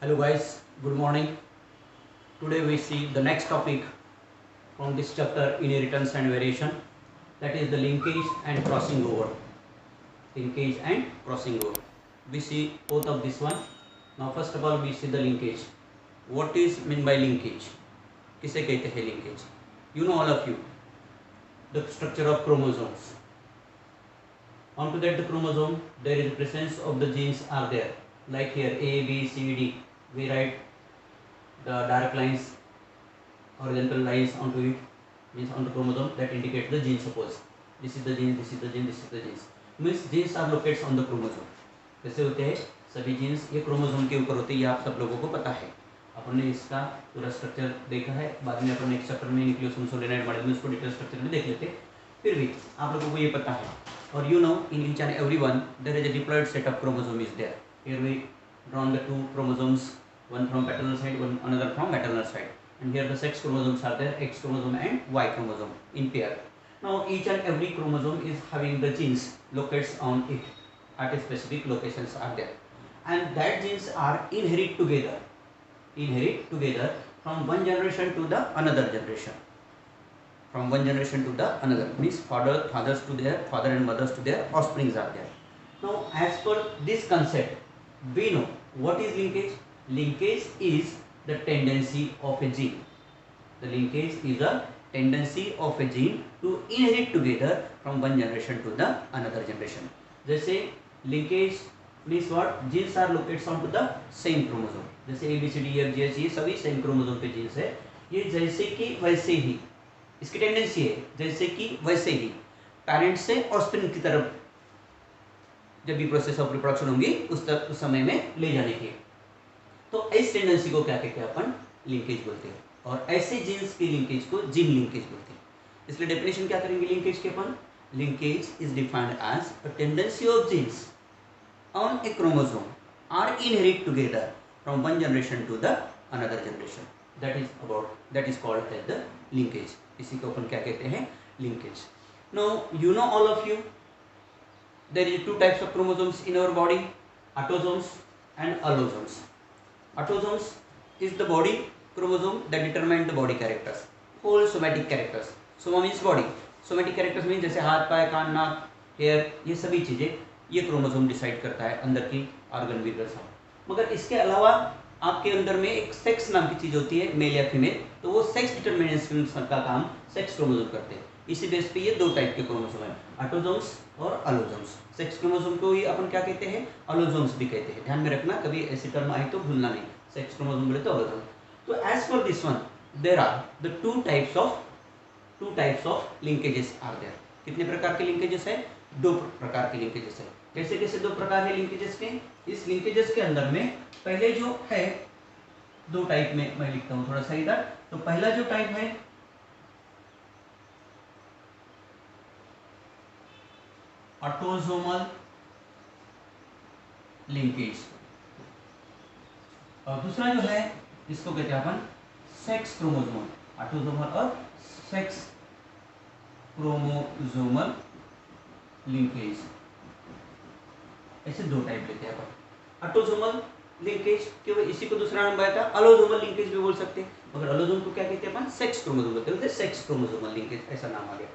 Hello guys, good morning. Today we see the next topic from this chapter, inheritance and variation, that is the linkage and crossing over. Linkage and crossing over. We see both of this one. Now first of all we see the linkage. What is meant by linkage? किसे कहते हैं linkage? You know all of you the structure of chromosomes. Onto that the chromosome there is presence of the genes are there. Like here A, B, C, D. We write the dark lines, horizontal lines onto it, means on the chromosome, that indicates the gene. Suppose this is the gene, this is the gene, this is the genes. Means genes are located on the chromosome. कैसे होते हैं सभी jeans ये chromosome के ऊपर होते हैं, ये आप सब लोगों को पता है. अपन ने इसका पूरा स्ट्रक्चर देखा है, बाद में अपन नेक्स्ट चैप्टर में न्यूक्लियोसोम सोलेनोइड मॉडल में उसको डिटेल स्ट्रक्चर में देख लेते. फिर भी आप लोगों को ये पता है. और you know in each and every one there is a diploid set of chromosome is there. Here we drawn the two chromosomes, one from paternal side, one another from maternal side, and here the sex chromosomes are there, X chromosome and Y chromosome in pair. Now each and every chromosome is having the genes located on it at a specific locations are there, and that genes are inherit together from one generation to the another generation. From one generation to the another means fathers to their father and mothers to their offsprings are there. Now as per this concept we know what is linkage. Linkage is the tendency of a gene. The linkage is a tendency of a gene to inherit together from one generation to the another generation. जैसे linkage means what? Genes are located onto the same chromosome. जैसे A B C D E F G H ये सभी same chromosome पे genes है. ये जैसे कि वैसे ही इसकी टेंडेंसी है, जैसे कि वैसे ही पेरेंट से ऑफस्प्रिंग की तरफ जब भी प्रोसेस ऑफ रिप्रोडक्शन होंगी उस समय में ले जाने की. तो इस टेंडेंसी को क्या कहते हैं अपन? लिंकेज बोलते हैं. और ऐसे जीन्स की लिंकेज को जीन लिंकेज बोलते हैं. इसलिए डेफिनेशन क्या करेंगे लिंकेज के अपन? Linkage is defined as a tendency of genes on a chromosome are inherit together from one generation to the another generation. That is called as the linkage. इसी को अपन क्या कहते हैं? Linkage. Now you know all of you there is two types of chromosomes in our body, autosomes and allosomes. Autosomes is the body chromosome that determine the body characters, whole somatic characters. Soma means body, somatic characters means जैसे हाथ, पाय, कान, नाक, hair, ये सभी चीज़ें ये chromosome decide करता है अंदर की ऑर्गन विगल सब. मगर इसके अलावा आपके अंदर में एक सेक्स नाम की चीज़ होती है, मेल या फीमेल, तो वो सेक्स डिटर्मिनेशन का काम सेक्स क्रोमोसोम करते हैं. इसी बेस पे ये दो टाइप के क्रोमोसोम हैं, ऑटोसोम्स और अलोसोम्स. सेक्स क्रोमोसोम को ही अपन क्या कहते हैं? अलोसोम्स भी कहते हैं. ध्यान में रखना, कभी ऐसी टर्म आई तो भूलना नहीं. सेक्स क्रोमोसोम बोले तो अलोसोम. तो as per this one there are the two types of linkages are there. कितने प्रकार के लिंकेजेस है? दो प्रकार के लिंकेजेस है. कैसे कैसे दो प्रकार है लिंकेजेस के? इस लिंकेजेस के अंदर में पहले जो है दो टाइप में मैं लिखता हूँ थोड़ा सा इधर. तो पहला जो टाइप है ऑटोसोमल लिंकेज, और दूसरा जो है इसको कहते हैं अपन सेक्स क्रोमोसोमल. ऑटोसोमल और सेक्स क्रोमोसोमल लिंकेज, ऐसे दो टाइप लेते हैं अपन. ऑटोसोमल लिंकेज केवल इसी को दूसरा नाम बताया था, अलोसोमल लिंकेज भी बोल सकते हैं, मगर अलोसोम को क्या कहते हैं अपन? सेक्स क्रोमोसोम बोलते हैं. सेक्स क्रोमोसोमल लिंकेज ऐसा नाम आ गया.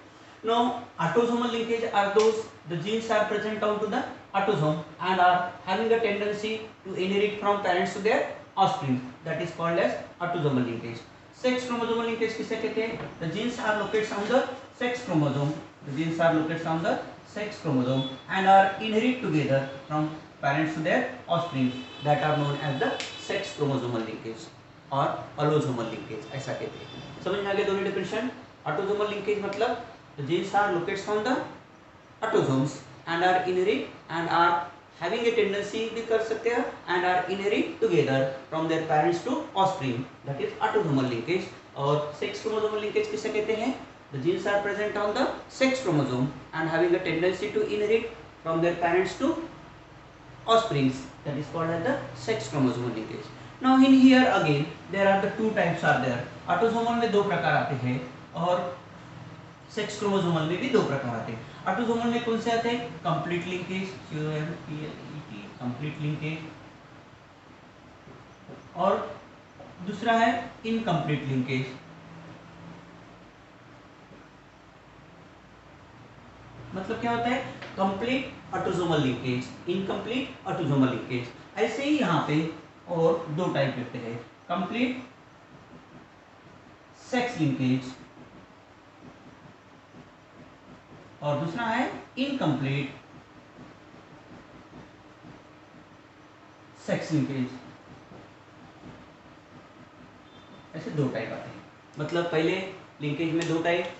Now autosomal linkage are those the genes are present onto the autosome and are having a tendency to inherit from parents to their offspring. That is called as autosomal linkage. Sex chromosomal linkage किसे कहते हैं? The genes are located on the sex chromosome. The genes are located on the sex chromosome and are inherit together from parents to their offspring. That are known as the sex chromosomal linkage or allosomal linkage. ऐसा कहते हैं. समझ में आ गया दोनों definition? Autosomal linkage मतलब the genes are located on the autosomes and are inherit and are having a tendency भी कर सकते हैं and are inherit together from their parents to offspring. That is autosomal linkage. और sex chromosomal linkage किसे कहते हैं? The genes are present on the sex chromosome and having a tendency to inherit from their parents to offsprings. That is called as the sex chromosomal linkage. Now in here again there are the two types are there. Autosomal में दो प्रकार आते हैं और sex chromosomal में भी दो प्रकार आते हैं. ऑटोसोमल में कौन से आते हैं? कंप्लीट लिंकेज, कंप्लीट लिंकेज, और दूसरा है इनकम्प्लीट लिंकेज। मतलब क्या होता है? Complete autosomal linkage, incomplete autosomal linkage. ऐसे ही यहाँ पे और दो टाइप होते हैं, कंप्लीट सेक्स लिंकेज और दूसरा है इनकम्प्लीट सेक्स लिंकेज। ऐसे दो टाइप आते हैं। मतलब पहले लिंकेज में दो type,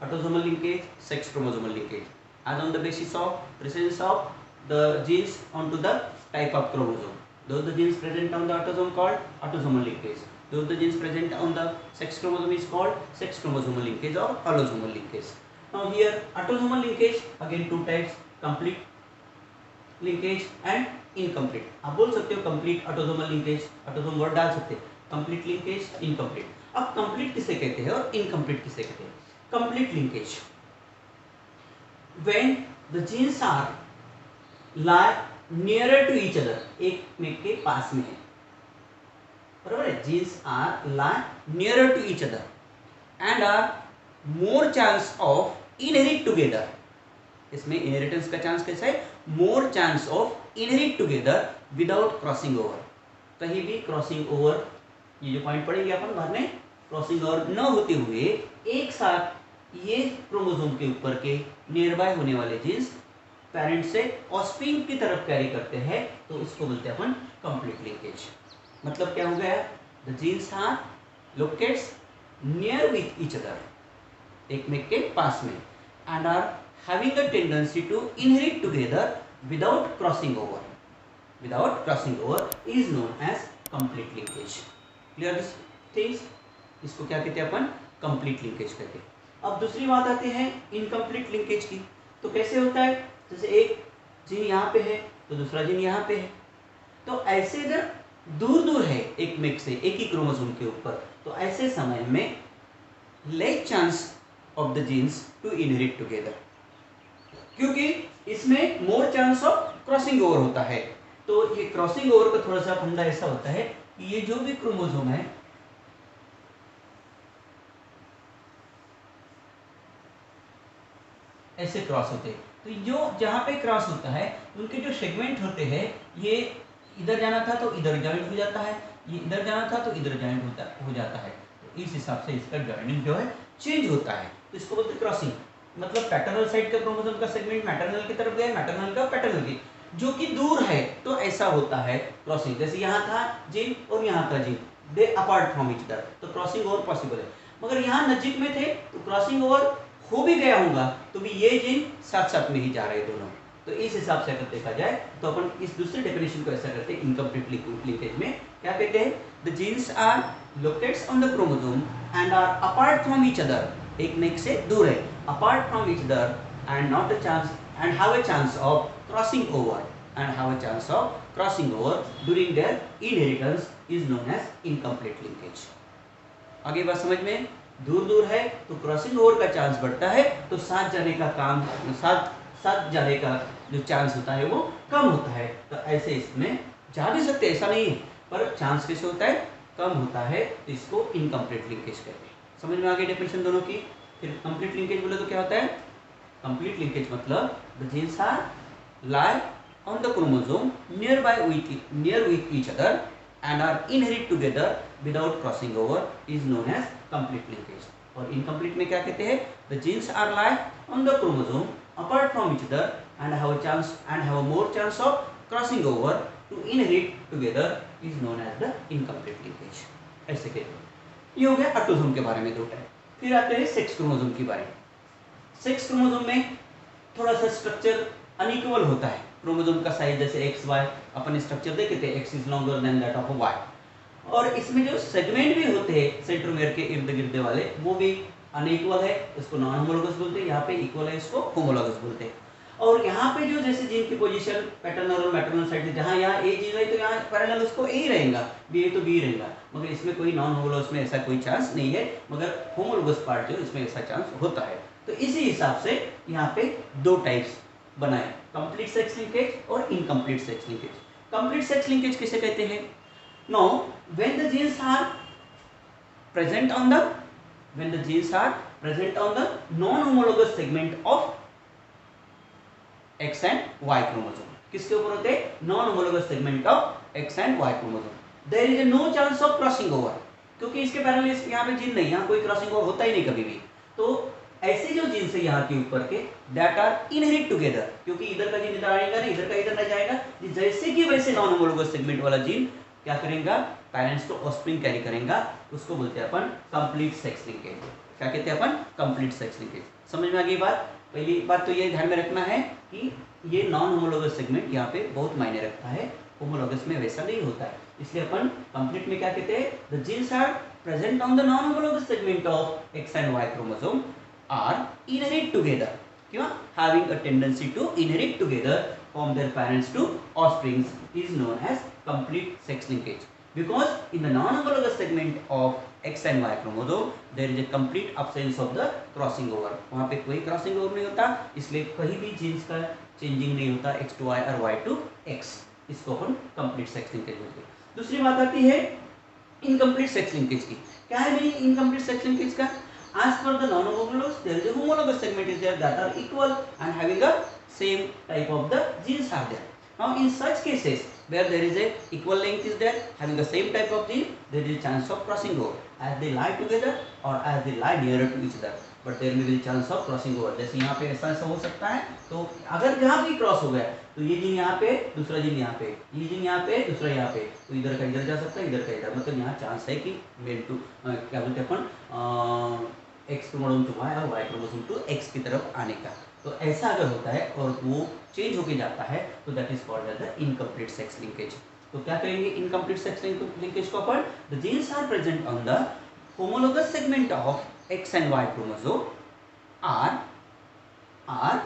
autosomal linkage, sex chromosomal linkage, as on the basis of presence of the genes onto the type of chromosome. Those the genes present on the autosome called autosomal linkage. Those the genes present on the sex chromosome is called sex chromosomal linkage or allosomal linkage. Now here autosomal linkage again two types, complete linkage and incomplete. आप बोल सकते हो complete autosomal linkage, autosome word डाल सकते हैं, complete linkage, incomplete. अब complete किसे कहते हैं और incomplete किसे कहते हैं? Complete linkage when the genes are lie nearer to each other, एक में के पास में है, बराबर है? genes are lie nearer to each other and are more chance of inherit together. इसमें इनहेरिटेंस का चांस कैसा है? more chance of inherit together without crossing over. कहीं भी क्रॉसिंग ओवर, ये जो पॉइंट पढ़ेंगे अपन बाद में, क्रॉसिंग ओवर न होते हुए एक साथ ये क्रोमोसोम के ऊपर के नियर बाय होने वाले जीन्स पेरेंट से ऑस्प्रिंग की तरफ कैरी करते हैं, तो इसको बोलते हैं अपन कंप्लीट लिंकेज। मतलब क्या हो गया? The genes are locates near with each other, एक में के पास में, and are having a tendency to inherit together without crossing over. Without crossing over is known as complete linkage. Clear this things? इसको क्या कहते हैं अपन? कंप्लीट लिंकेज कहते हैं। अब दूसरी बात आती है इनकम्प्लीट लिंकेज की। तो कैसे होता है? जैसे एक जीन यहाँ पे है तो दूसरा जीन यहाँ पे है, तो ऐसे अगर दूर दूर है एक में से, एक ही क्रोमोसोम के ऊपर, तो ऐसे समय में less chance of the genes to inherit together, क्योंकि इसमें more chance of crossing over होता है। तो ये क्रॉसिंग ओवर का थोड़ा सा फंडा ऐसा होता है कि ये जो भी क्रोमोसोम है ऐसे क्रॉस होते हैं, तो जो जहाँ पे क्रॉस होता है उनके जो सेगमेंट होते हैं, ये इधर जाना था तो इधर जॉइंट हो जाता है, ये इधर जाना था तो इधर जॉइंट हो जाता है। तो इस हिसाब से इसका जॉइनिंग जो है चेंज होता है, तो इसको बोलते हैं क्रॉसिंग। मतलब पैटर्नल साइड का क्रोमोसोम का सेगमेंट मैटरनल की तरफ गया, मैटरनल का पैटर्नल की, जो कि दूर है तो ऐसा होता है क्रॉसिंग। जैसे यहाँ था जीन और यहाँ था gene, they apart from each other, तो क्रॉसिंग ओवर पॉसिबल है। मगर यहाँ नजीक में थे तो क्रॉसिंग ओवर हो भी गया होगा तो भी ये जीन साथ साथ में ही जा रहे दोनों। तो इस हिसाब से अगर देखा जाए तो अपन इस दूसरे डेफिनेशन को ऐसा करते हैं इनकम्प्लीट लिंकेज में। क्या कहते हैं? The genes are locates on the chromosome and are apart from each other, एक में से दूर है, apart from each other and not a chance and have a chance of crossing over and have a chance of crossing over during their inheritance is known as incomplete linkage. आगे बात समझ में? दूर दूर है तो क्रॉसिंग ओवर का chance बढ़ता है, तो साथ जाने का काम, साथ जाने का जो चांस होता है वो कम होता है। तो ऐसे इसमें जा भी सकते, ऐसा नहीं है, पर चांस कैसे होता है? कम होता है, तो इसको इनकम्प्लीट लिंकेज कहते हैं। समझ में आ गई डेफिनेशन दोनों की? फिर कंप्लीट लिंकेज बोले तो क्या होता है? कंप्लीट लिंकेज मतलब the genes are lie on the chromosome near with each other and are inherit together without crossing over is known as complete linkage. और incomplete में क्या कहते हैं? The genes are lie on the chromosome apart from each other and have a more chance of crossing over to inherit together is known as the incomplete linkage. ऐसे कहते हैं। ये हो गया ऑटोसोम के बारे में दो टाइप। फिर आते हैं सेक्स क्रोमोसोम के बारे में। सेक्स क्रोमोसोम में थोड़ा सा स्ट्रक्चर अनइक्वल होता है। क्रोमोसोम का साइज जैसे एक्स वाई अपन स्ट्रक्चर देखे थे, X is longer than that of Y, और इसमें जो सेगमेंट भी होते हैं सेंट्रोमेयर के इर्द गिर्द वाले वो भी अनइक्वल है, इसको नॉन होमोलॉगस बोलते हैं। यहाँ पे इक्वल है, इसको होमोलॉगस बोलते हैं। और यहाँ पे जो जैसे जीन की पोजीशन पैटर्नल और मैटरनल साइड से, जहाँ यहाँ ए जीन है तो यहाँ पैरेलल उसको ए ही रहेगा, बी है तो बी रहेगा, मगर इसमें कोई नॉन होमोलॉगस में ऐसा कोई चांस नहीं है, मगर होमोलॉगस पार्ट जो इसमें ऐसा चांस होता है। तो इसी हिसाब से यहाँ पे दो टाइप्स बनाए, कंप्लीट सेक्स लिंकेज और incomplete sex linkage. Complete sex linkage किसे कहते हैं? No when the genes are present on the non-homologous segment of X and Y chromosome. किसके ऊपर होते हैं? Non-homologous segment of X and Y chromosome. There is no chance of crossing over, क्योंकि इसके parallel यहाँ पे जीन नहीं, यहाँ कोई क्रॉसिंग ओवर होता ही नहीं कभी भी। तो ऐसे जो जीन्स है यहाँ के ऊपर के दैट आर इनहेरिट टुगेदर, क्योंकि इधर का जीन इधर आएगा नहीं, इधर का इधर नहीं जाएगा, जैसे कि वैसे नॉन होमोलोगस सेगमेंट वाला जीन क्या करेगा? पेरेंट्स टू ऑफस्प्रिंग कैरी करेगा। उसको बोलते हैं अपन कंप्लीट सेक्स लिंकेज। क्या कहते हैं अपन? Complete sex linkage. समझ में आ गई बात? पहली बात तो ये ध्यान में रखना है कि ये नॉन होमोलोगस सेगमेंट यहाँ पे बहुत मायने रखता है, होमोलोगस में वैसा नहीं होता है। इसलिए अपन कंप्लीट में क्या कहते हैं? The genes are present on the non homologous segment of X and Y chromosome are inherit together, क्यों? Having a tendency to inherit together from their parents to offspring is known as complete sex linkage, because in the non-homologous segment of X and Y chromosome there is a complete absence of the crossing over। वहाँ पे कोई crossing over नहीं होता, इसलिए कहीं भी jeans का changing नहीं होता X to Y और Y to X। इसको अपन complete sex linkage बोलते हैं। दूसरी बात आती है incomplete sex linkage की। क्या है meaning incomplete sex linkage का? As per the non-homologous, there is a homologous segment is there that are equal and having a same type of the genes are there. Now in such cases where there is a equal length is there, having the same type of gene, there is a chance of crossing over as they lie together or as they lie nearer to each other, but there may be a chance of crossing over। जैसे यहाँ पे ऐसा हो सकता है, तो अगर यहाँ भी क्रॉस हो गया तो ये जीन यहाँ पे, दूसरा जीन यहाँ पे, ये जीन यहाँ पे, दूसरा यहाँ पे, तो इधर का इधर जा सकता है, इधर का इधर, मतलब यहाँ चांस है कि मेल टू क्या बोलते हैं अपन एक्स क्रोमोसोम टू वाई और वाई क्रोमोसोम टू एक्स की तरफ आने का। तो ऐसा अगर होता है और वो चेंज होके जाता है तो that is called as the incomplete sex linkage. तो क्या करेंगे इनकम्प्लीट सेक्स लिंकेज को अपन? The genes are present on the homologous segment of X and Y chromosome are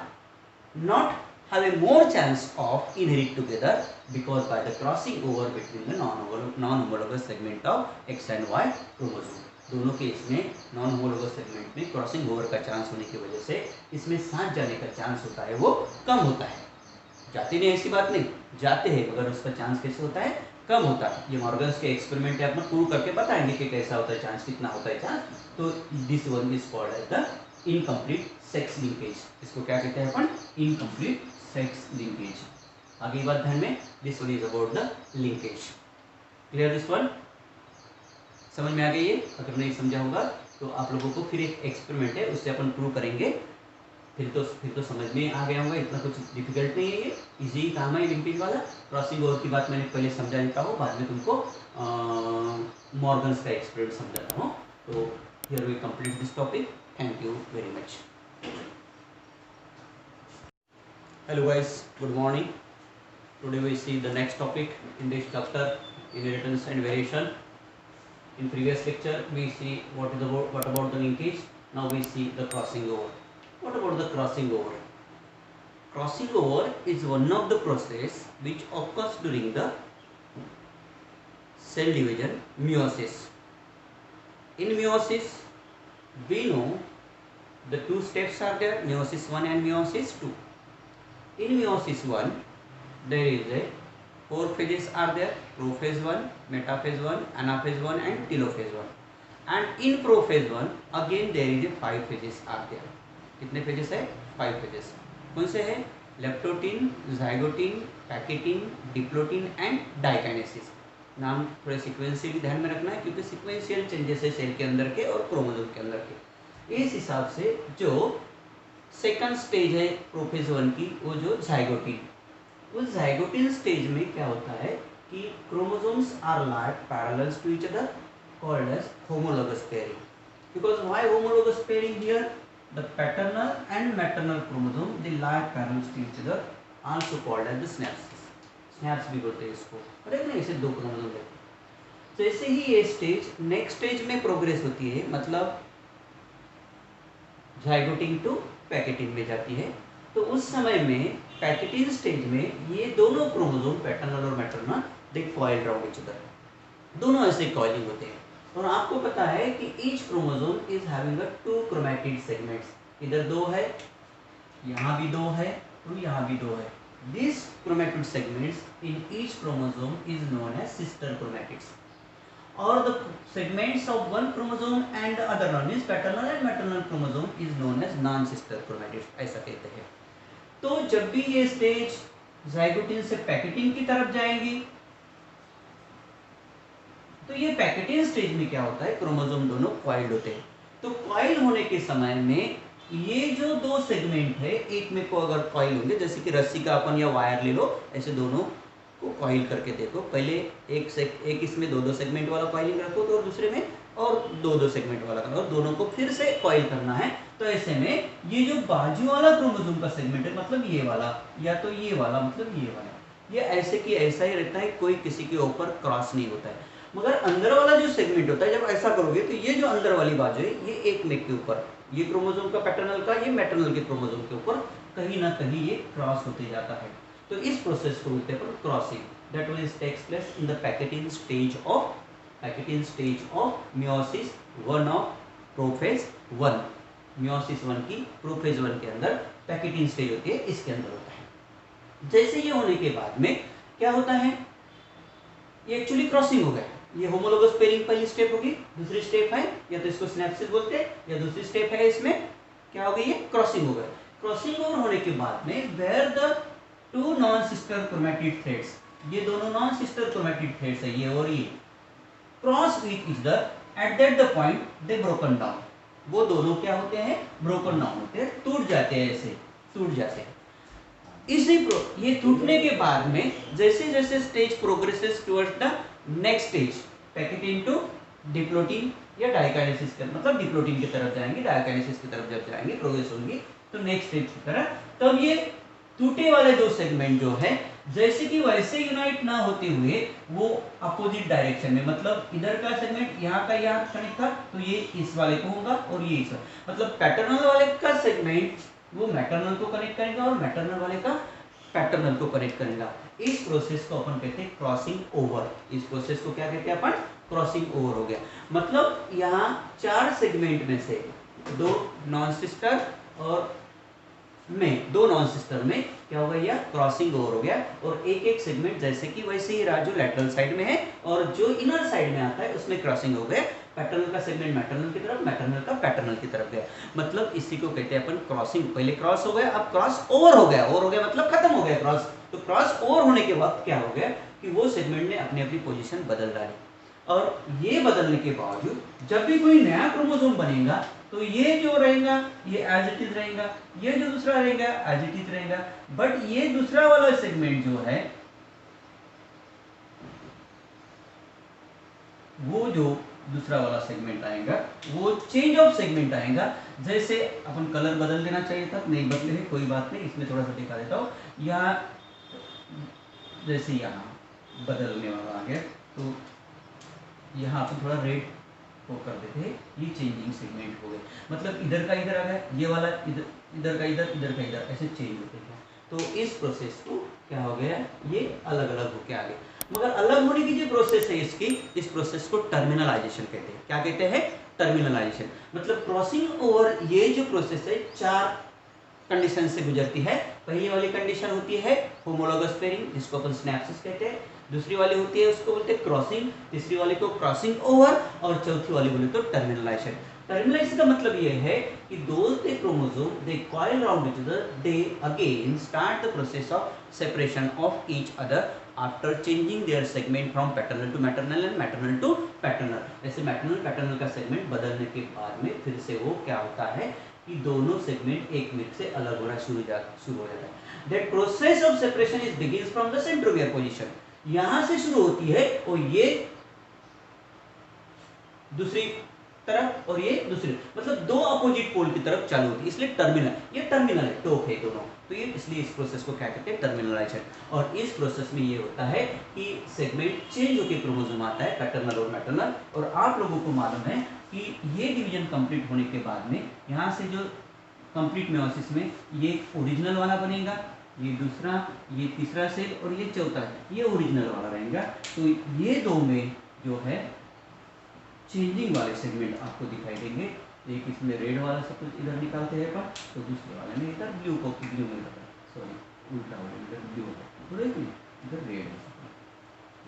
not have a more chance of inherit together because by the crossing over between the non-homologous segment of X and Y chromosome। दोनों case में non homologous segment में crossing over का chance होने की वजह से इसमें साथ जाने का चांस होता है वो कम होता है। जाते नहीं ऐसी बात नहीं, जाते हैं मगर उसका चांस कैसे होता है? कम होता है। ये मॉर्गन्स के एक्सपेरिमेंट है, अपन प्रूव करके बताएंगे कि कैसा होता है चांस, कितना होता है चांस। तो this one is called as the incomplete sex linkage. इसको क्या कहते हैं अपन? Incomplete sex linkage. आगे बात ध्यान में, this one is about the linkage. Clear this one? समझ में आ गई है? अगर नहीं समझा होगा तो आप लोगों को फिर एक एक्सपेरिमेंट है उससे अपन प्रूव करेंगे, फिर तो समझ में आ गया होगा। इतना कुछ डिफिकल्ट नहीं है, ये इजी काम है लिंकेज वाला। क्रॉसिंग ओवर की बात मैंने पहले समझा देता हूँ, बाद में तुमको मॉर्गन्स का एक्सपेरिमेंट समझाता हूँ। तो here we complete this topic. Thank you very much. Hello guys, good morning. Today we see the next topic in this chapter, inheritance and variation. In previous lecture we see what about the linkage. Now we see the crossing over. What about the crossing over? Crossing over is one of the process which occurs during the cell division, meiosis. In meiosis we know the two steps are there, meiosis 1 and meiosis 2. In meiosis 1 there is a 4 phases are there, prophase 1, metaphase 1, anaphase 1 and telophase 1. And in prophase 1 again there is a 5 phases are there. कितने phases है? 5 phases। कौन से है? Leptotene, zygotene, pachytene, diplotene and diakinesis. नाम थोड़े sequentially ध्यान में रखना है क्योंकि सीक्वेंशियल चेंजेस है सेल के अंदर के और क्रोमोसोम के अंदर के। इस हिसाब से जो सेकंड स्टेज है प्रोफेज 1 की, वो जो जाइगोटीन, उस जाइगोटीन स्टेज में क्या होता है कि chromosomes are laid parallels to each other called as homologous pairing. Because why homologous pairing here? The paternal and maternal chromosome they lie parallels to each other, also called as the snaps. Snaps भी बोलते हैं इसको। और एक ना ऐसे दो chromosome रहते हैं। तो ऐसे ही ये स्टेज नेक्स्ट स्टेज में प्रोग्रेस होती है, मतलब जाइगोटीन टू पैकेटीन में जाती है। तो उस समय में पैकेटीन स्टेज में ये दोनों क्रोमोसोम पैटर्नल और मैटरनल दे कॉइल अराउंड ईच अदर, दोनों ऐसे कॉइलिंग होते हैं। और आपको पता है कि each chromosome is having a 2 chromatid segments. इधर 2 है, यहाँ भी 2 है और यहाँ भी 2 है। This chromatid segments in each chromosome is known as sister chromatids. or the segments of one chromosome and the other non, means paternal and maternal chromosome is known as non-sister chromatids, ऐसा कहते हैं। तो जब भी ये stage ज़ाइगोटिन से pachytene की तरफ जाएंगी, तो ये पैकेटिन स्टेज में क्या होता है, क्रोमोसोम दोनों कॉइल्ड होते हैं। तो कॉइल होने के समय में ये जो दो सेगमेंट है, एक में को अगर कॉइल होंगे, जैसे कि रस्सी का अपन या वायर ले लो, ऐसे दोनों को कॉइल करके देखो। पहले एक इसमें दो सेगमेंट वाला कॉइलिंग रखो, तो और दूसरे में और दो सेगमेंट वाला करना, और दोनों को फिर से कॉइल करना है। तो ऐसे में ये जो बाजू वाला क्रोमोसोम का सेगमेंट है, मतलब ये वाला, या तो ये वाला मतलब ये वाला, ये ऐसे की ऐसा ही रहता है, कोई किसी के ऊपर क्रॉस नहीं होता है। मगर अंदर वाला जो सेगमेंट होता है, जब ऐसा करोगे तो ये जो अंदर वाली बाजू है, ये एक में के ऊपर, ये क्रोमोसोम का पैटर्नल का, ये मैटरनल के क्रोमोसोम के ऊपर कहीं ना कहीं ये क्रॉस होते जाता है। तो इस प्रोसेस को बोलते हैं crossing, that will takes place in the pachytene stage of meiosis 1 of prophase 1। Meiosis 1 की प्रोफेज 1 के अंदर पैकेटिन स्टेज होती है, इसके अंदर होता है। जैसे ये होने के बाद में क्या होता है, ये एक्चुअली क्रॉसिंग हो गया। ये होमोलोगस पेयरिंग पहली स्टेप होगी, दूसरी स्टेप है, या तो इसको सिनेप्सिस बोलते हैं, या दूसरी स्टेप है इसमें क्या हो गई, ये क्रॉसिंग हो गया। क्रॉसिंग ओवर होने के बाद में where the two non sister chromatid threads, ये दोनों नॉन सिस्टर क्रोमैटिड थ्रेड्स है, ये और ये cross with each other at that the point they broken down, वो दोनों क्या होते हैं, ब्रोकन डाउन होते हैं, टूट जाते हैं, ऐसे टूट जाते हैं। ये टूटने के बाद में जैसे जैसे stage progresses towards the next stage, pachytene to diplotene या डाइकाइनेसिस का मतलब डिप्लोटिन की तरफ जाएंगे, डाइकाइनेसिस की तरफ जब जाएंगे, प्रोग्रेस होंगी तो नेक्स्ट स्टेज की तरफ, तब ये टूटे वाले दो सेगमेंट जो है जैसे कि वैसे यूनाइट ना होते हुए वो अपोजिट डायरेक्शन में, मतलब इधर का सेगमेंट यहाँ का यहाँ कनेक्ट था, तो ये इस वाले को होगा और ये इस, मतलब पैटर्नल वाले का सेगमेंट वो मैटरनल को कनेक्ट करेगा और मैटरनल वाले का पैटर्नल को कनेक्ट करेगा। इस प्रोसेस को अपन कहते हैं क्रॉसिंग ओवर। इस प्रोसेस को क्या कहते हैं अपन, क्रॉसिंग ओवर हो गया। मतलब यहाँ 4 सेगमेंट में से दो नॉन सिस्टर में क्या हो गया, क्रॉसिंग ओवर हो गया, और एक एक सेगमेंट जैसे कि वैसे ही रहा जो लैटरल साइड में है, और जो इनर साइड में आता है उसमें क्रॉसिंग हो गया। पैटर्नल का सेगमेंट मैटरनल की तरफ, मैटरनल का पैटर्नल की तरफ गया, मतलब इसी को कहते हैं अपन क्रॉसिंग। पहले क्रॉस हो गया, अब क्रॉस ओवर हो गया, ओवर हो गया मतलब खत्म हो गया क्रॉस। तो क्रॉस ओवर होने के बाद क्या हो गया कि वो सेगमेंट ने अपनी अपनी पोजीशन बदल डाली, और ये बदलने के बावजूद जब भी कोई नया क्रोमोसोम बनेगा तो ये जो रहेगा ये एज इट इज रहेगा, ये जो दूसरा रहेगा एज इट इज रहेगा, बट ये दूसरा वाला सेगमेंट जो है वो जो दूसरा वाला सेगमेंट आएगा वो चेंज ऑफ सेगमेंट आएगा। जैसे अपन कलर बदल देना चाहिए था, नहीं बदले हैं, कोई बात नहीं, इसमें थोड़ा सा दिखा देता हूँ। यहाँ जैसे यहाँ बदलने वाला आ गया, तो यहाँ अपन थोड़ा रेड को कर देते हैं, ये चेंजिंग सेगमेंट हो गए, मतलब इधर का इधर आ गया, ये वाला इधर, इधर का इधर, इधर का इधर, ऐसे चेंज होते हैं। तो इस प्रोसेस को क्या हो गया, ये अलग अलग होके आ गए। मगर अलग होने की जो प्रोसेस है इसकी, इस प्रोसेस को टर्मिनलाइजेशन कहते हैं। क्या कहते हैं, टर्मिनलाइजेशन। मतलब क्रॉसिंग ओवर ये जो प्रोसेस है 4 कंडीशन से गुजरती है। पहली वाली कंडीशन होती है होमोलोगस पेयरिंग, जिसको अपन सिनेप्सिस कहते हैं। दूसरी वाली होती है उसको बोलते हैं क्रॉसिंग, तीसरी वाली को क्रॉसिंग ओवर, और चौथी वाली बोले तो टर्मिनलाइजेशन। टर्मिनलाइजेशन का मतलब ये है कि those the chromosome they coil around each other, they again start the process of separation of each other after changing their segment from paternal to maternal and maternal to paternal। ऐसे maternal paternal का segment बदलने के बाद में फिर से वो क्या होता है कि दोनों सेगमेंट एक में से अलग होना शुरू हो जाता है। That process of separation is begins from the centromere position, यहाँ से शुरू होती है, और ये दूसरी तरफ और ये दूसरी, मतलब दो अपोजिट पोल की तरफ चालू होती है, इसलिए टर्मिनल, ये टर्मिनल है, टोक है दोनों, तो ये इसलिए इस प्रोसेस को क्या कहते हैं, टर्मिनलाइजेशन। और इस प्रोसेस में ये होता है कि सेगमेंट चेंज होकर क्रोमोसोम आता है, पैटर्नल और मैटरनल। और आप लोगों को मालूम है कि ये डिवीजन कंप्लीट होने के बाद में यहाँ से जो कंप्लीट मेयोसिस में ये ओरिजिनल वाला बनेगा, ये दूसरा, ये तीसरा सेल, और ये चौथा ये ओरिजिनल वाला रहेगा। तो ये दो में जो है चेंजिंग वाले सेगमेंट आपको दिखाई देंगे। एक इसमें रेड वाला सब कुछ इधर निकालते हैं पर, तो दूसरे वाले में इधर ब्लू को ब्लू में, सॉरी उल्टा हो गया, इधर ब्लू है, इधर रेड है।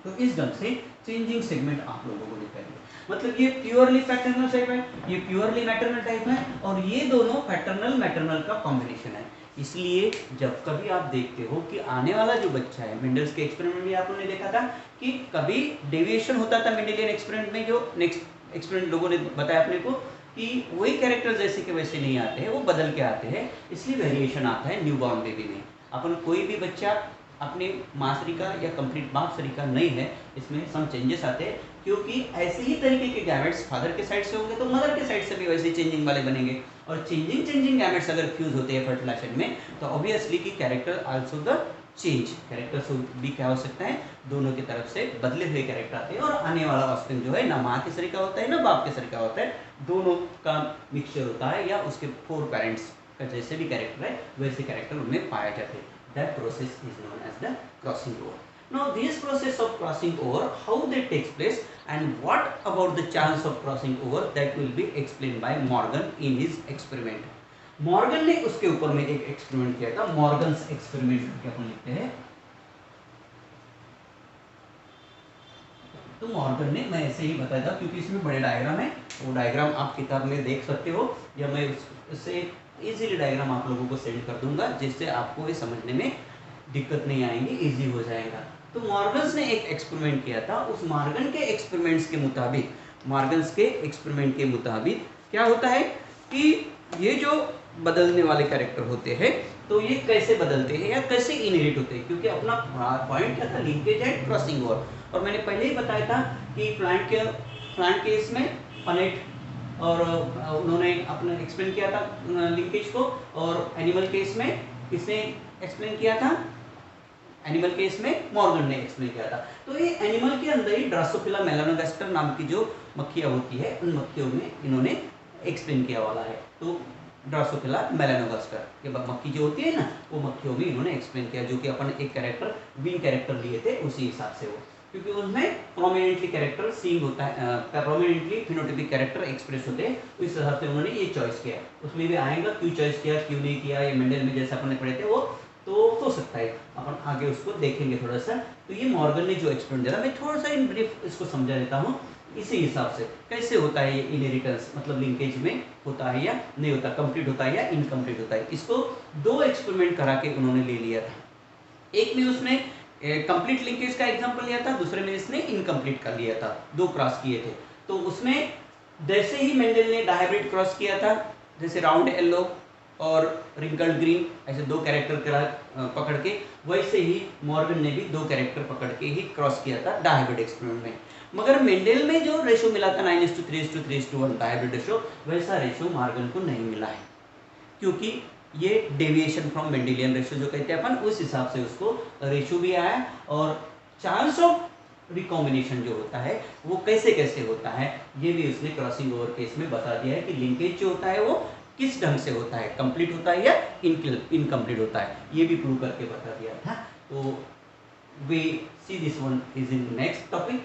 तो इस ढंग से चेंजिंग सेगमेंट आप लोगों को दिखाएंगे। मतलब ये प्योरली पैटर्नल टाइप है, ये प्योरली मैटरनल टाइप है, और ये दोनों पैटर्नल मैटरनल का कॉम्बिनेशन है। इसलिए जब कभी आप देखते हो कि आने वाला जो बच्चा है, मेंडल्स के एक्सपेरिमेंट में आपने देखा था कि कभी डेविएशन होता था मेंडेलियन एक्सपेरिमेंट में, जो नेक्स्ट एक्सपेरिमेंट लोगों ने बताया अपने को कि वही कैरेक्टर जैसे के वैसे नहीं आते हैं, वो बदल के आते हैं, इसलिए वेरिएशन आता है न्यू बॉर्न बेबी में। अपन कोई भी बच्चा अपने मासरी का या कंप्लीट मापसरी का नहीं है, इसमें सम चेंजेस आते हैं, क्योंकि ऐसे ही तरीके के गैमेट्स फादर के साइड से होंगे तो मदर के साइड से भी वैसे चेंजिंग वाले बनेंगे, और चेंजिंग गैमेट्स अगर फ्यूज होते हैं फर्टिलाइजेशन में तो ऑब्वियसली कि character also the change, character भी क्या हो सकता है, दोनों की तरफ से बदले हुए कैरेक्टर आते हैं, और आने वाला ऑफस्प्रिंग जो है ना माँ के सरी का होता है ना बाप के सरी का होता है, दोनों का मिक्सचर होता है, या उसके 4 पेरेंट्स का जैसे भी कैरेक्टर है वैसे कैरेक्टर उनमें पाए जाते हैं। That process is known as the crossing over. Now this process of crossing over, how they takes place and what about the chance of crossing over, that will be explained by Morgan in his experiment. Morgan ने उसके ऊपर में एक experiment किया था, Morgan's experiment क्या अपन लिखते हैं, तो मॉर्गन ने, मैं ऐसे ही बताया था क्योंकि इसमें बड़े डायग्राम है, वो डायग्राम आप किताब में देख सकते हो, या मैं उससे इजीली डायग्राम आप लोगों को सेंड कर दूंगा, जिससे आपको ये समझने में दिक्कत नहीं आएंगी, इजी हो जाएगा। तो मॉर्गन्स ने एक एक्सपेरिमेंट किया था, उस मॉर्गन के एक्सपेरिमेंट्स के मुताबिक, मॉर्गन्स के एक्सपेरिमेंट के मुताबिक क्या होता है कि ये जो बदलने वाले कैरेक्टर होते हैं तो ये कैसे बदलते हैं या कैसे इनहेरिट होते हैं, क्योंकि अपना पॉइंट क्या था, लिंकेज एंड क्रॉसिंग ओवर। और मैंने पहले ही बताया था कि प्लांट के इसमें पनेट और उन्होंने अपना एक्सप्लेन किया था लिंकेज को, और एनिमल केस में किसने एक्सप्लेन किया था, एनिमल केस में मॉर्गन ने एक्सप्लेन किया था। तो ये एनिमल के अंदर ही ड्रासोफिला मेलानोगास्टर नाम की जो मक्खियाँ होती है, उन मक्खियों में इन्होंने एक्सप्लेन किया वाला है। तो ड्रासोफिला मेलानोगास्टर के मक्खी जो होती है ना, वो मक्खियों में इन्होंने एक्सप्लेन किया, जो कि अपन एक कैरेक्टर विंग कैरेक्टर लिए थे उसी हिसाब से वो, क्योंकि उनमें प्रोमिनेंटली कैरेक्टर सीन होता है, प्रोमिनेंटली फिनोटाइपिक कैरेक्टर एक्सप्रेस होते हैं, उस हिसाब से उन्होंने ये चॉइस किया। उसमें भी आएगा क्यों चॉइस किया, क्यों नहीं किया, ये मेंडल में जैसे अपन ने पढ़े थे वो तो हो सकता है, अपन आगे उसको देखेंगे थोड़ा सा। तो ये मॉर्गन ने जो एक्सपेरिमेंट दिया, मैं थोड़ा सा इन ब्रीफ इसको समझा देता हूँ, इसी हिसाब से कैसे होता है ये इनहेरिटेंस, मतलब लिंकेज में होता है या नहीं होता, कंप्लीट होता है या इनकम्प्लीट होता है। इसको 2 एक्सपेरिमेंट करा के उन्होंने ले लिया था, एक में उसने कंप्लीट लिंकेज का एग्जांपल लिया था, दूसरे में इसने इनकम्प्लीट कर लिया था, 2 क्रॉस किए थे। तो उसमें जैसे ही मेंडल ने डायहाइब्रिड क्रॉस किया था, जैसे राउंड येलो और रिंकल्ड ग्रीन, ऐसे 2 कैरेक्टर पकड़ के, वैसे ही मॉर्गन ने भी 2 कैरेक्टर पकड़ के ही क्रॉस किया था डायहाइब्रिड एक्सपेरिमेंट में। मगर मेंडल में जो रेशो मिला था 9:3:3:1 डायहाइब्रिड रेशो, वैसा रेशो मॉर्गन को नहीं मिला है, क्योंकि ये डेविएशन फ्रॉम मेंडेलियन रेशो जो कहते हैं अपन, उस हिसाब से उसको रेशो भी आया, और चांस ऑफ रिकॉम्बिनेशन जो होता है वो कैसे कैसे होता है ये भी उसने क्रॉसिंग ओवर केस में बता दिया है कि लिंकेज जो होता है वो किस ढंग से होता है, कंप्लीट होता है या इनकम्प्लीट होता है, ये भी प्रूव करके बता दिया था। तो we see this one is in next topic,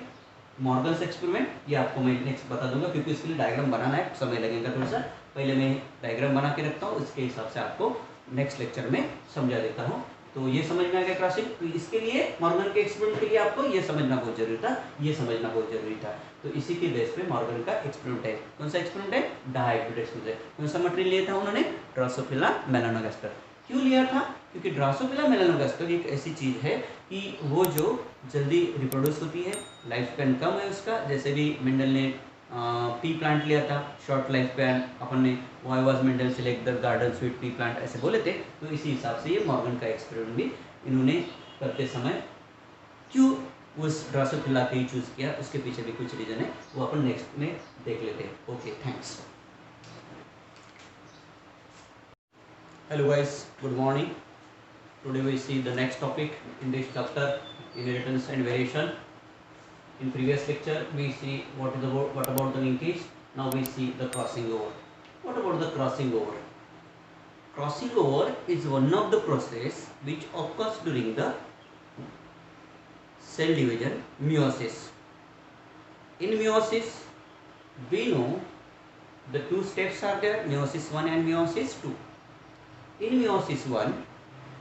Morgan's experiment, ये आपको मैं नेक्स्ट बता दूंगा, क्योंकि इसके लिए डायग्राम बनाना है, समय लगेगा थोड़ा सा, पहले मैं डायग्राम बना के रखता हूँ, इसके हिसाब से आपको नेक्स्ट लेक्चर में समझा देता हूँ। तो ये समझ में आ गया क्रॉसिंग, तो इसके लिए मॉर्गन के एक्सपेरिमेंट के लिए आपको ये समझना बहुत जरूरी था, ये समझना बहुत जरूरी था। तो इसी के बेस पे मॉर्गन का एक्सपेरिमेंट है, कौन सा एक्सपेरिमेंट है, डायहाइब्रिड एक्सपेरिमेंट। कौन सा मटेरियल लिया था उन्होंने, ड्रोसोफिला मेलानोगास्टर। क्यों लिया था, क्योंकि ड्रोसोफिला मेलानोगास्टर एक ऐसी चीज़ है कि वो जो जल्दी रिप्रोड्यूस होती है, लाइफ स्पैन कम है उसका, जैसे भी मेंडल ने पी प्लांट लिया था, शॉर्ट लाइफ स्पैन, अपन ने why was Mendel select the garden sweet pea plant ऐसे बोले थे, तो इसी हिसाब से ये मॉर्गन का एक्सपेरिमेंट भी इन्होंने करते समय क्यों उस ड्रोसोफिला को ही चूज किया, उसके पीछे भी कुछ रीजन है, वो अपन नेक्स्ट में देख लेते हैं। Okay, thanks. Hello guys, good morning. Today we see the next topic in this chapter, inheritance and variation. In previous lecture we see what about the linkage. Now we see the crossing over. What about the crossing over? Crossing over is one of the process which occurs during the cell division, meiosis. In meiosis we know the 2 steps are there, meiosis 1 and meiosis 2. In meiosis 1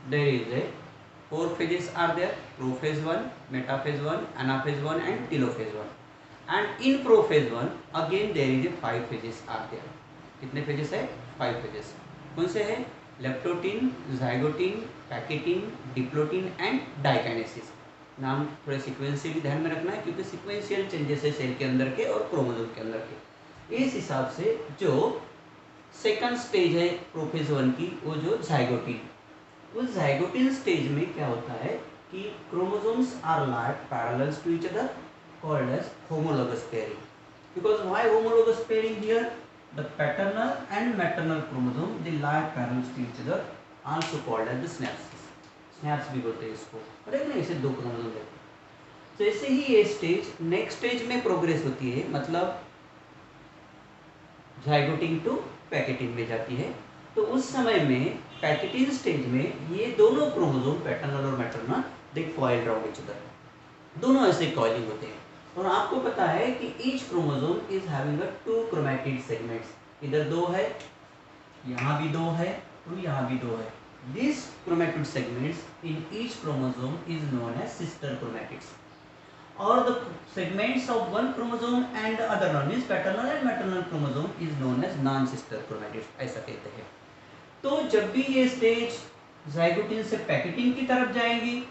there is a 4 phases are there: prophase 1, metaphase 1, anaphase 1 and telophase 1. And in prophase 1 again there is a 5 phases are there. कितने phases है? 5 phases. कौन से है? Leptotene, zygotene, pachytene, diplotene and diakinesis. नाम थोड़े sequence से भी ध्यान में रखना है क्योंकि सीक्वेंशियल चेंजेस है सेल के अंदर के और क्रोमोसोम के अंदर के. इस हिसाब से जो सेकंड स्टेज है प्रोफेज 1 की, वो जो जाइगोटीन, उस जाइगोटीन स्टेज में क्या होता है कि chromosomes are laid parallel to each other called as homologous pairing. Because why homologous pairing here? The paternal and maternal chromosome they lie parallel to each other, also called as the synapses. Synapse भी बोलते हैं इसको. और एक ना इसे दो chromosome रहते हैं. जैसे ही ये स्टेज नेक्स्ट स्टेज में प्रोग्रेस होती है, मतलब जाइगोटीन टू पैकेटीन में जाती है, तो उस समय में पैकेटीन स्टेज में ये दोनों क्रोमोसोम पैटर्नल और मैटरनल दे कॉइल राउंड ईच अदर. दोनों ऐसे कॉइलिंग होते हैं. और आपको पता है कि each chromosome is having a 2 chromatid segments. इधर 2 है, यहाँ भी 2 है और यहाँ भी 2 है. This chromatid segments in each chromosome is known as sister chromatids. और the segments of one chromosome and the other one means paternal and maternal chromosome is known as non sister chromatids, ऐसा कहते हैं. तो जब भी ये stage zygotene से pachytene की तरफ जाएंगी,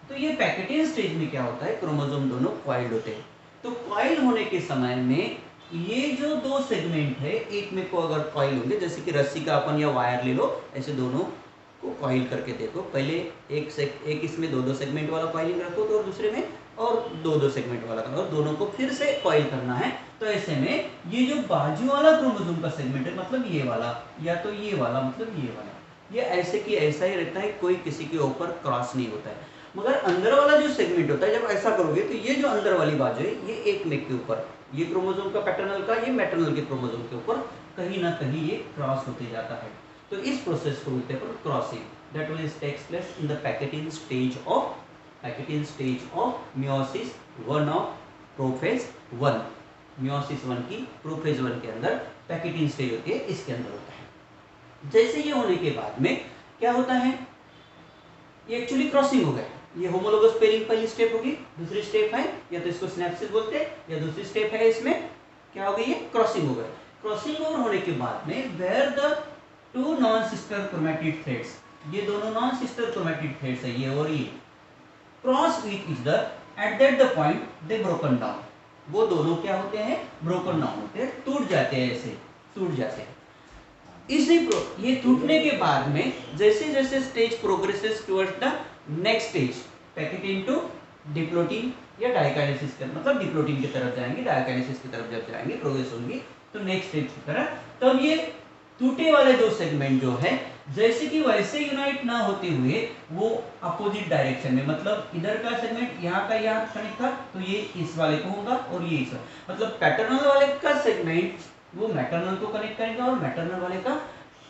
तो ये पैकेटीन स्टेज में क्या होता है, क्रोमोसोम दोनों कॉइल्ड होते हैं. तो कॉइल होने के समय में ये जो 2 सेगमेंट है, एक में को अगर कॉइल होंगे, जैसे कि रस्सी का अपन या वायर ले लो, ऐसे दोनों को कॉइल करके देखो. पहले एक इसमें 2 सेगमेंट वाला कॉइलिंग रखो, तो और दूसरे में और 2 सेगमेंट वाला करना, और दोनों को फिर से कॉइल करना है. तो ऐसे में ये जो बाजू वाला क्रोमोसोम का सेगमेंट है, मतलब ये वाला, या तो ये वाला मतलब ये वाला, ये ऐसे की ऐसा ही रहता है, कोई किसी के ऊपर क्रॉस नहीं होता है. मगर अंदर वाला जो सेगमेंट होता है, जब ऐसा करोगे तो ये जो अंदर वाली बाजू है, ये एक में के ऊपर, ये क्रोमोसोम का पैटर्नल का, ये मैटरनल के क्रोमोसोम के ऊपर कहीं ना कहीं ये क्रॉस होते जाता है. तो इस प्रोसेस को बोलते हैं crossing. That will takes place in the pachytene stage of meiosis 1 of prophase 1. Meiosis 1 की प्रोफेज 1 के अंदर पैकेटीन स्टेज होती है, इसके अंदर होता है. जैसे ये होने के बाद में क्या होता है, ये एक्चुअली क्रॉसिंग हो गया. ये होमोलोगस पेयरिंग पहली स्टेप होगी. दूसरी स्टेप है, या तो इसको सिनेप्सिस बोलते हैं, या दूसरी स्टेप है इसमें क्या हो गई, ये क्रॉसिंग हो गया. क्रॉसिंग ओवर होने के बाद में where the 2 non sister chromatid threads, ये दोनों नॉन सिस्टर क्रोमैटिड थ्रेड्स है, ये और ये cross with each other at that the point they broken down. वो दोनों क्या होते हैं, ब्रोकन डाउन होते हैं, टूट जाते हैं, ऐसे टूट जाते हैं. ये टूटने के बाद में जैसे जैसे stage progresses towards the next stage, pachytene to diplotene या डाइकाइनेसिस का मतलब डिप्लोटीन की तरफ जाएंगे, डाइकाइनेसिस की तरफ जब जाएंगे, प्रोग्रेस होंगी तो नेक्स्ट स्टेज की तरफ, तब ये टूटे वाले 2 सेगमेंट जो है, जैसे कि वैसे यूनाइट ना होते हुए वो अपोजिट डायरेक्शन में, मतलब इधर का सेगमेंट यहाँ का यहाँ कनेक्ट था, तो ये इस वाले को होगा और ये इस, मतलब पैटर्नल वाले का सेगमेंट वो मैटरनल को कनेक्ट करेगा और मैटरनल वाले का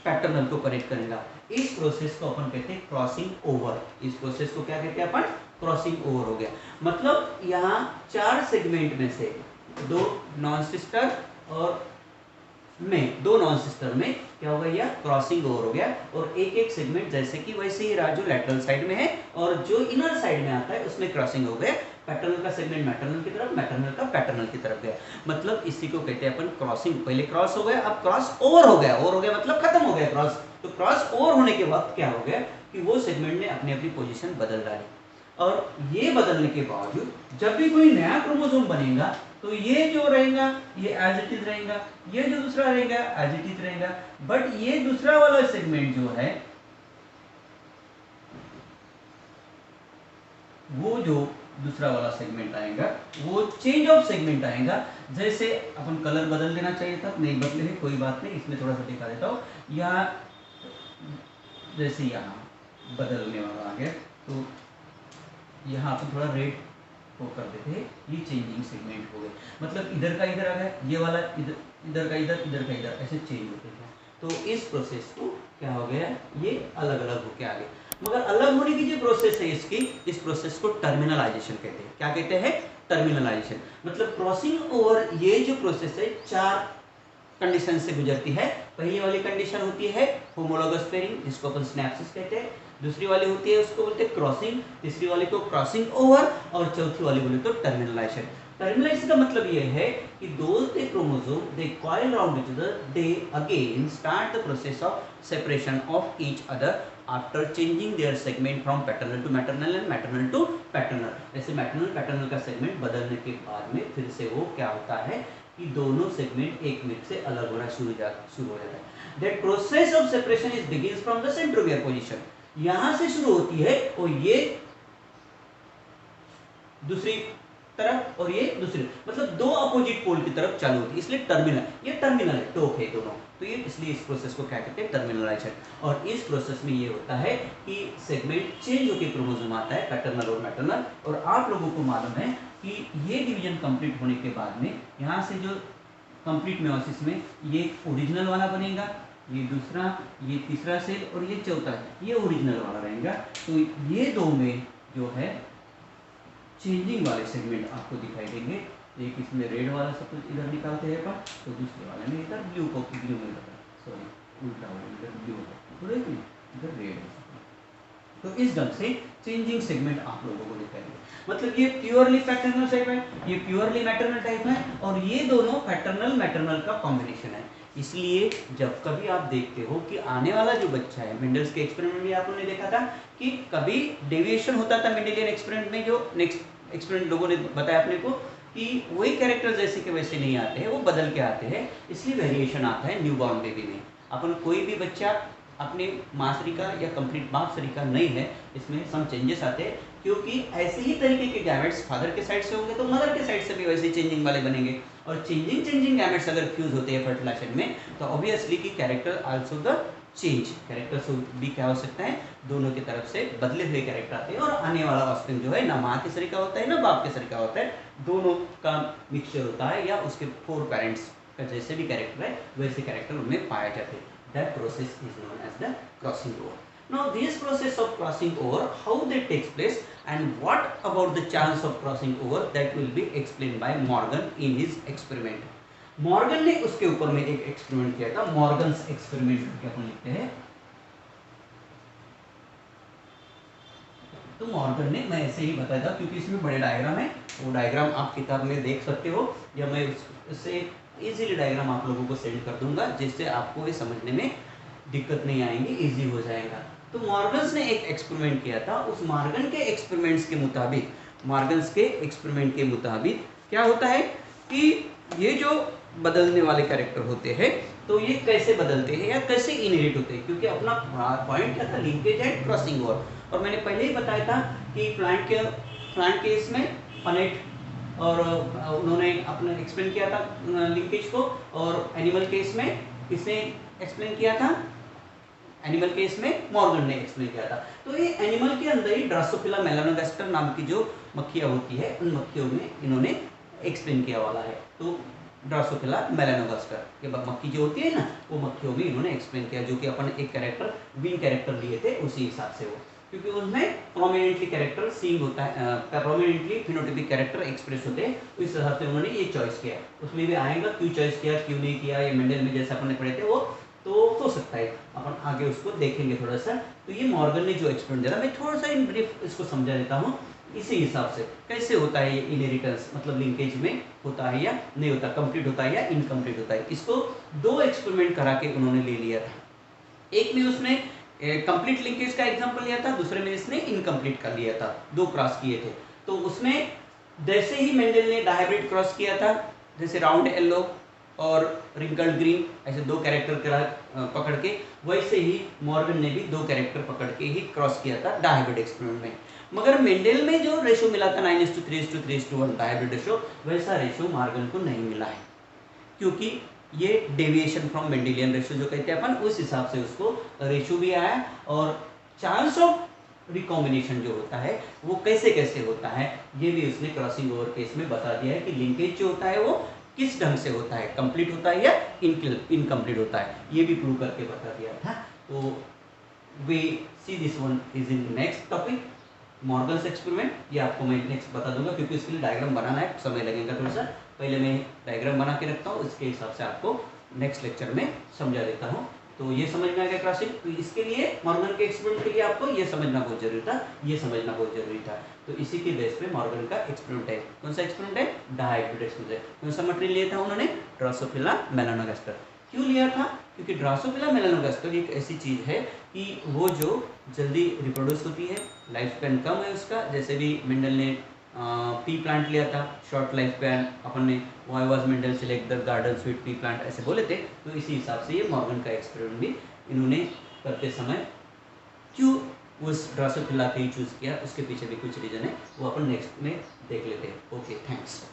पैटर्नल को कनेक्ट करेगा. इस प्रोसेस को अपन कहते हैं क्रॉसिंग ओवर. इस प्रोसेस को क्या कहते हैं अपन, क्रॉसिंग ओवर हो गया. मतलब यहाँ 4 सेगमेंट में से 2 नॉन सिस्टर और में 2 नॉन सिस्टर में क्या हो गया, क्रॉसिंग ओवर हो गया. और एक एक सेगमेंट जैसे कि वैसे ही रहा, जो लेटरल साइड में है और जो इनर साइड में आता है उसमें क्रॉसिंग हो गया. पैटर्नल का सेगमेंट मैटरनल की तरफ, मैटरनल का पैटर्नल की तरफ गया. मतलब इसी को कहते हैं अपन क्रॉसिंग. पहले क्रॉस हो गया, अब क्रॉस ओवर हो गया. ओवर हो गया मतलब खत्म हो गया क्रॉस. तो क्रॉस ओवर होने के बाद क्या हो गया कि वो सेगमेंट ने अपनी अपनी पोजीशन बदल डाली. और ये बदलने के बावजूद जब भी कोई नया क्रोमोसोम बनेगा तो ये जो रहेगा ये एज इट इज रहेगा, ये जो दूसरा रहेगा एज इट इज रहेगा. बट ये दूसरा वाला सेगमेंट जो है, वो जो दूसरा वाला सेगमेंट आएगा वो चेंज ऑफ सेगमेंट आएगा. जैसे अपन कलर बदल देना चाहिए था, नहीं बदले है, कोई बात नहीं, इसमें थोड़ा सा दिखा देता हूँ. यहाँ जैसे यहाँ बदलने वाला आ गया, तो यहाँ अपन थोड़ा रेड को कर देते हैं, ये चेंजिंग सेगमेंट हो गए. मतलब इधर का इधर आ गया, ये वाला इधर, इधर का इधर, इधर का इधर, ऐसे चेंज होते हैं. तो इस प्रोसेस को क्या हो गया, ये अलग अलग होके आ गए. मगर अलग होने की जो प्रोसेस है इसकी, इस प्रोसेस को टर्मिनलाइजेशन कहते हैं. क्या कहते हैं, टर्मिनलाइजेशन. मतलब क्रॉसिंग ओवर ये जो प्रोसेस है 4 कंडीशन से गुजरती है। पहली वाली कंडीशन होती है होमोलॉगस पेयरिंग, जिसको अपन सिनेप्सिस कहते हैं। दूसरी वाली होती है उसको बोलते हैं क्रॉसिंग, तीसरी वाली को क्रॉसिंग ओवर, और चौथी वाली बोले तो टर्मिनलाइजेशन। टर्मिनलाइजेशन का मतलब ये है कि they chromosome they coil around each other, they again start the process of separation of each other after changing their segment from paternal to maternal and maternal to paternal. जैसे maternal paternal का segment बदलने के बाद में फिर से वो क्या होता है कि दोनों सेगमेंट एक में से अलग होना शुरू हो जाता है। That process of separation is begins from the centromere position, यहां से शुरू होती है और ये दूसरी तरफ और ये दूसरी, मतलब दो अपोजिट पोल की तरफ चालू होती है, इसलिए टर्मिनल, ये टर्मिनल है, टोक है दोनों, तो ये इसलिए इस प्रोसेस को क्या कहते हैं टर्मिनलाइजेशन। और इस प्रोसेस में ये होता है कि सेगमेंट चेंज होकर क्रोमोसोम आता है पैटर्नल और मैटरनल। और आप लोगों को मालूम है कि ये डिवीजन कंप्लीट होने के बाद में यहाँ से जो कंप्लीट मेयोसिस में ये ओरिजिनल वाला बनेगा, ये दूसरा, ये तीसरा सेल और ये चौथा ये ओरिजिनल वाला रहेगा। तो ये दो में जो है चेंजिंग वाले सेगमेंट आपको दिखाई देंगे। एक इसमें रेड वाला सब कुछ इधर निकालते हैं अपन, तो दूसरे वाले में इधर ब्लू में सॉरी उल्टा हो, इधर ब्लू होगा, इधर रेड है। तो इस ढंग से चेंजिंग सेगमेंट आप लोगों को दिखाई देंगे। मतलब ये प्योरली पैटर्नल टाइप है, ये प्योरली मैटरनल टाइप है, और ये दोनों पैटर्नल मैटरनल का कॉम्बिनेशन है। इसलिए जब कभी आप देखते हो कि आने वाला जो बच्चा है, मेंडल्स के एक्सपेरिमेंट में आप लोगों ने देखा था कि कभी डेविएशन होता था मेंडेलियन एक्सपेरिमेंट में, जो नेक्स्ट एक्सपेरिमेंट लोगों ने बताया अपने को कि वही कैरेक्टर जैसे के वैसे नहीं आते हैं, वो बदल के आते हैं, इसलिए वेरिएशन आता है न्यूबॉर्न बेबी में। अपन कोई भी बच्चा अपने माँ का या कंप्लीट बाप का नहीं है, इसमें सम चेंजेस आते हैं, क्योंकि ऐसे ही तरीके के गैमेट्स फादर के साइड से होंगे तो मदर के साइड से भी वैसे चेंजिंग वाले बनेंगे। और चेंजिंग गैमेट्स अगर फ्यूज होते हैं फर्टिलाइजेशन में, तो ऑब्वियसली कि character also the change, character भी क्या हो सकता है, दोनों की तरफ से बदले हुए कैरेक्टर आते हैं। और आने वाला ऑफस्प्रिंग जो है ना माँ के शरीर का होता है ना बाप के शरीर का होता है, दोनों का मिक्सचर होता है, या उसके 4 पेरेंट्स का जैसे भी कैरेक्टर है वैसे कैरेक्टर उनमें पाए जाते हैं। That process is known as the crossing over. Now this process of crossing over, how that takes place and what about the chance of crossing over, that will be explained by Morgan in his experiment. Morgan ने उसके ऊपर में एक experiment किया था, Morgan's experiment क्या अपन लिखते हैं, तो मॉर्गन ने, मैं ऐसे ही बताया था क्योंकि इसमें बड़े डायग्राम है, वो डायग्राम आप किताब में देख सकते हो, या मैं उससे इजीली डायग्राम आप लोगों को सेंड कर दूंगा, जिससे आपको ये समझने में दिक्कत नहीं आएंगी, इजी हो जाएगा। तो मॉर्गन्स ने एक एक्सपेरिमेंट किया था, उस मॉर्गन के एक्सपेरिमेंट्स के मुताबिक क्या होता है कि ये जो बदलने वाले कैरेक्टर होते हैं, तो ये कैसे बदलते हैं या कैसे इनहेरिट होते हैं, क्योंकि अपना पॉइंट क्या था, लिंकेज एंड क्रॉसिंग ओवर। और मैंने पहले ही बताया था कि प्लांट के इसमें पनेट और उन्होंने अपना एक्सप्लेन किया था लिंकेज को, और एनिमल केस में किसने एक्सप्लेन किया था, एनिमल केस में मॉर्गन ने एक्सप्लेन किया था। तो ये एनिमल के अंदर ही ड्रोसोफिला मेलानोगास्टर नाम की जो मक्खियाँ होती है, उन मक्खियों में इन्होंने एक्सप्लेन किया वाला है। तो ड्रोसोफिला मेलानोगास्टर के मक्खी जो होती है ना, वो मक्खियों में इन्होंने एक्सप्लेन किया, जो कि अपन एक कैरेक्टर विन कैरेक्टर लिए थे उसी हिसाब से वो, क्योंकि उनमें प्रोमिनेंटली कैरेक्टर सीइंग होता है, प्रोमिनेंटली फिनोटाइपिक कैरेक्टर एक्सप्रेस होते हैं, तो इस हिसाब से उन्होंने ये चॉइस किया। उसमें भी आएगा क्यों चॉइस किया, क्यों नहीं किया, ये मेंडल में जैसे अपन ने पढ़े थे वो तो हो सकता है, अपन आगे उसको देखेंगे थोड़ा सा। तो ये मॉर्गन ने जो एक्सपेरिमेंट दिया, मैं थोड़ा सा इन ब्रीफ इसको समझा देता हूँ, इसी हिसाब से कैसे होता है ये इनहेरिटेंस, मतलब लिंकेज में होता है या नहीं होता, कंप्लीट होता है या इनकम्प्लीट होता है। इसको 2 एक्सपेरिमेंट करा के उन्होंने ले लिया था, एक में उसने कंप्लीट लिंकेज का एग्जांपल लिया था, दूसरे में इसने इनकम्प्लीट कर लिया था, 2 क्रॉस किए थे। तो उसमें जैसे ही मेंडल ने डायहाइब्रिड क्रॉस किया था, जैसे राउंड येलो और रिंकल्ड ग्रीन, ऐसे 2 कैरेक्टर पकड़ के, वैसे ही मॉर्गन ने भी 2 कैरेक्टर पकड़ के ही क्रॉस किया था डायहाइब्रिड एक्सपेरिमेंट में। मगर मेंडल में जो रेशो मिला था 9:3:3:1 डायहाइब्रिड रेशो, वैसा रेशो मॉर्गन को नहीं मिला है, क्योंकि ये डेविएशन फ्रॉम मेंडेलियन रेशो जो कहते हैं अपन, उस हिसाब से उसको रेशो भी आया। और चांस ऑफ रिकॉम्बिनेशन जो होता है वो कैसे कैसे होता है, ये भी उसने क्रॉसिंग ओवर केस में बता दिया है कि लिंकेज जो होता है वो किस ढंग से होता है, कंप्लीट होता है या इनकम्प्लीट होता है, ये भी प्रूव करके बता दिया था। तो we see this one is in next topic, Morgan's experiment. ये आपको मैं नेक्स्ट बता दूंगा, क्योंकि इसके लिए डायग्राम बनाना है, समय लगेगा थोड़ा सा, पहले मैं डायग्राम बना के रखता हूँ, इसके हिसाब से आपको नेक्स्ट लेक्चर में समझा देता हूँ। तो ये समझ में आ गया क्लासिक। तो इसके लिए मॉर्गन के एक्सपेरिमेंट के लिए आपको ये समझना बहुत जरूरी था, ये समझना बहुत जरूरी था। तो इसी के बेस पे मॉर्गन का एक्सपेरिमेंट है। कौन सा एक्सपेरिमेंट है? डायहाइड्रेट एक्सपेरिमेंट। कौन सा मटेरियल लिया था उन्होंने? Drosophila melanogaster. क्यों लिया था? क्योंकि ड्रोसोफिला मेलानोगास्टर एक ऐसी चीज़ है कि वो जो जल्दी रिप्रोड्यूस होती है, लाइफ स्पैन कम है उसका। जैसे भी मेंडल ने पी प्लांट लिया था, शॉर्ट लाइफ स्पैन, अपन ने why was Mendel select the garden sweet pea plant ऐसे बोले थे। तो इसी हिसाब से ये मॉर्गन का एक्सपेरिमेंट भी इन्होंने करते समय क्यों उस ड्रोसोफिला को ही चूज़ किया, उसके पीछे भी कुछ रीज़न है, वो अपन नेक्स्ट में देख लेते हैं। Okay, thanks.